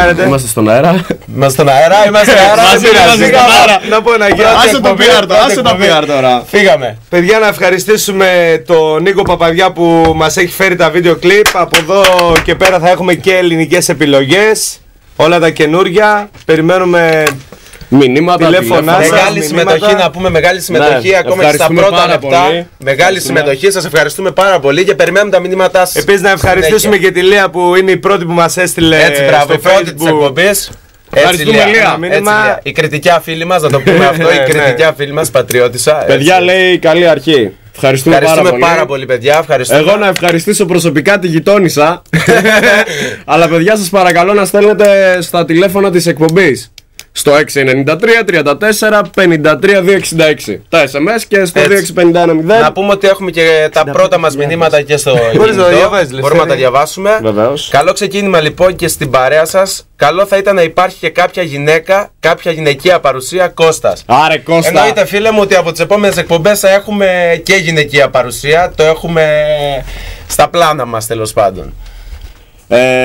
κάνετε? Είμαστε στον αέρα. Είμαστε στον αέρα, είμαστε στον αέρα. Να πω ένα γεια. Άσε το PR τώρα. Φύγαμε. Παιδιά, να ευχαριστήσουμε τον Νίκο Παπαδιά που μας έχει φέρει τα βίντεο κλιπ. Από εδώ και πέρα θα έχουμε και ελληνικές επιλογές. Όλα τα καινούρια. Περιμένουμε μηνύματα, τηλέφωνα. Μεγάλη συμμετοχή, να πούμε, μεγάλη συμμετοχή ακόμα και στα πρώτα λεπτά. Μεγάλη συμμετοχή, σας ευχαριστούμε πάρα πολύ και περιμένουμε τα μηνύματά σας. Επίσης να ευχαριστήσουμε και τη Λία που είναι η πρώτη που μας έστειλε. Έτσι, μπράβο, η πρώτη της εκπομπής. Έτσι, Λία. Η κριτικιά φίλη μας, να το πούμε αυτό, η κριτικιά φίλη μας, πατριώτισσα. Παιδιά, λέει καλή αρχή. Ευχαριστούμε πάρα πολύ, παιδιά. Εγώ να ευχαριστήσω προσωπικά τη γειτόνισσα. Αλλά παιδιά, σας παρακαλώ να στέλνετε στα τηλέφωνα της εκπομπής. Στο 693 34 53 266 τα SMS και στο 2651. Να πούμε ότι έχουμε και τα πρώτα μας μηνύματα και στο κινητό. Μπορούμε να τα διαβάσουμε. Βεβαίως. Καλό ξεκίνημα λοιπόν και στην παρέα σας. Καλό θα ήταν να υπάρχει και κάποια γυναίκα, κάποια γυναικεία παρουσία. Κώστας. Άρε Κώστα. Εννοείται φίλε μου ότι από τις επόμενες εκπομπές θα έχουμε και γυναικεία παρουσία. Το έχουμε στα πλάνα μας τέλος πάντων.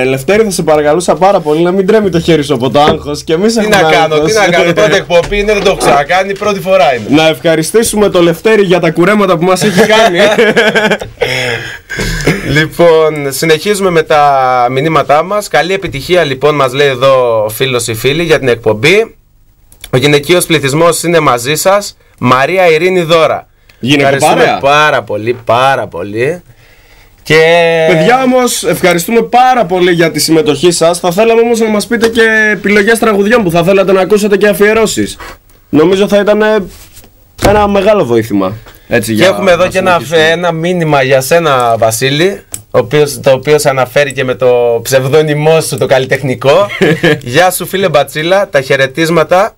Λευτέρη, θα σε παρακαλούσα πάρα πολύ να μην τρέμει το χέρι σου από το άγχος και εμείς έχουμε άγχος. Τι να κάνω, πρώτη εκπομπή είναι, δεν το έχω ξανακάνει, πρώτη φορά είναι. Να ευχαριστήσουμε το Λευτέρη για τα κουρέματα που μας έχει κάνει. Λοιπόν, συνεχίζουμε με τα μηνύματά μας. Καλή επιτυχία λοιπόν, μας λέει εδώ ο φίλος ή φίλη, για την εκπομπή. Ο γυναικείος πληθυσμός είναι μαζί σας. Μαρία Ειρήνη Δώρα. Ευχαριστούμε πάρα πολύ. Και... παιδιά, όμως ευχαριστούμε πάρα πολύ για τη συμμετοχή σας. Θα θέλαμε όμως να μας πείτε και επιλογές τραγουδιών που θα θέλατε να ακούσετε και αφιερώσεις. Νομίζω θα ήταν ένα μεγάλο βοήθημα. Έτσι, και έχουμε εδώ και ένα μήνυμα για σένα, Βασίλη, το οποίο σε αναφέρει και με το ψευδόνυμό σου το καλλιτεχνικό. Γεια σου φίλε Μπατσίλα,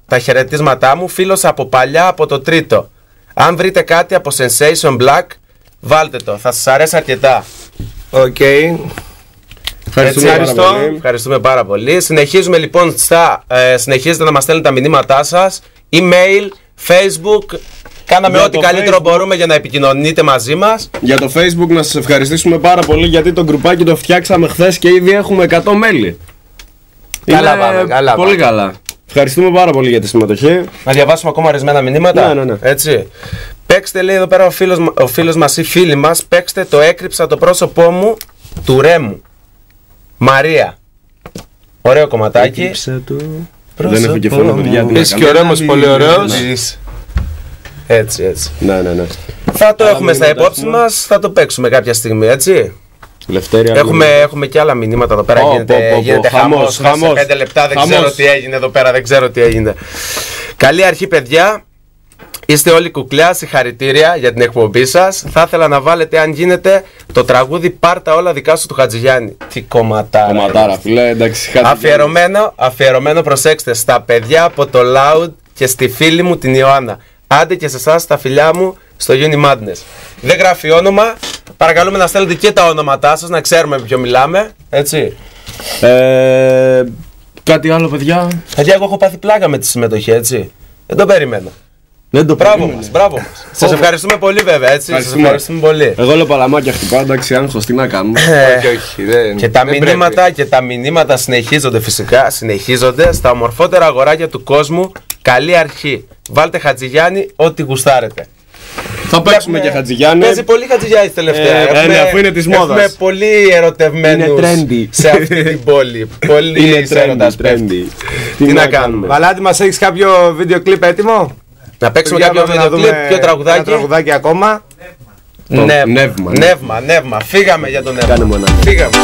τα χαιρετίσματά μου, φίλος από παλιά από το Τρίτο. Αν βρείτε κάτι από Sensation Black, βάλτε το, θα σας αρέσει αρκετά. Οκ. Ευχαριστούμε πάρα πολύ. Συνεχίζουμε λοιπόν συνεχίζετε να μας στέλνετε τα μηνύματά σας. Email, Facebook. Κάναμε ό,τι καλύτερο μπορούμε για να επικοινωνείτε μαζί μας. Για το Facebook να σας ευχαριστήσουμε πάρα πολύ, γιατί το γκρουπάκι το φτιάξαμε χθες και ήδη έχουμε 100 μέλη. Καλά πάμε. Πολύ καλά. Ευχαριστούμε πάρα πολύ για τη συμμετοχή. Να διαβάσουμε ακόμα ορισμένα μηνύματα. Ναι. Έτσι. Παίξτε, λέει εδώ πέρα ο φίλος μας ή φίλη μας, παίξτε το έκρυψα το πρόσωπό μου του Ρέμου. Μαρία. Ωραίο κομματάκι. Δεν έχω και φωνή, παιδιά. Είσαι και ο Ρέμος πολύ ωραίος. Έτσι. Ναι. Θα το έχουμε στα υπόψη μας, θα το παίξουμε κάποια στιγμή, έτσι. Έχουμε και άλλα μηνύματα εδώ πέρα. Γίνεται χαμός. Σε 5 λεπτά δεν ξέρω τι έγινε εδώ πέρα, δεν ξέρω τι έγινε. Καλή αρχή, παιδιά. Είστε όλοι κουκλιά, συγχαρητήρια για την εκπομπή σας. Θα ήθελα να βάλετε, αν γίνεται, το τραγούδι «Πάρτα όλα δικά σου» του Χατζηγιάννη. Τι κομματάρα φίλε, εντάξει. Αφιερωμένο, προσέξτε, στα παιδιά από το Loud και στη φίλη μου την Ιωάννα. Άντε και σε εσάς τα φιλιά μου στο Uni Madness. Δεν γράφει όνομα. Παρακαλούμε να στέλνετε και τα όνοματά σας, να ξέρουμε με ποιο μιλάμε. Έτσι. Κάτι άλλο, παιδιά. Παιδιά, εγώ έχω πάθει πλάκα με τη συμμετοχή, έτσι. Δεν το περιμένω. Μπράβο μας. Σας ευχαριστούμε πολύ, βέβαια, έτσι. Σας ευχαριστούμε πολύ. Εγώ λέω παλαμάκια χτυπάω, εντάξει, άγχος, τι να κάνουμε. Και τα μηνύματα συνεχίζονται φυσικά. Συνεχίζονται στα ομορφότερα αγοράκια του κόσμου. Καλή αρχή. Βάλτε Χατζηγιάννη, ό,τι γουστάρετε. Θα παίξουμε και Χατζηγιάννη. Παίζει πολύ Χατζηγιάννη τελευταία. Αφού είναι της μόδας. Έχουμε πολύ ερωτευμένους σε αυτή την πόλη. Πολύ έρωτας πέφτει. Τι να κάνουμε. Βαλάτη, μας έχεις κάποιο βίντεο κλιπ έτοιμο? Να παίξουμε κάποιο βίντεο κλιπ, ποιο τραγουδάκι? Ένα τραγουδάκι ακόμα. Νεύμα. Φύγαμε για τον Νεύμα. Κάνε μου ένα. Φύγαμε.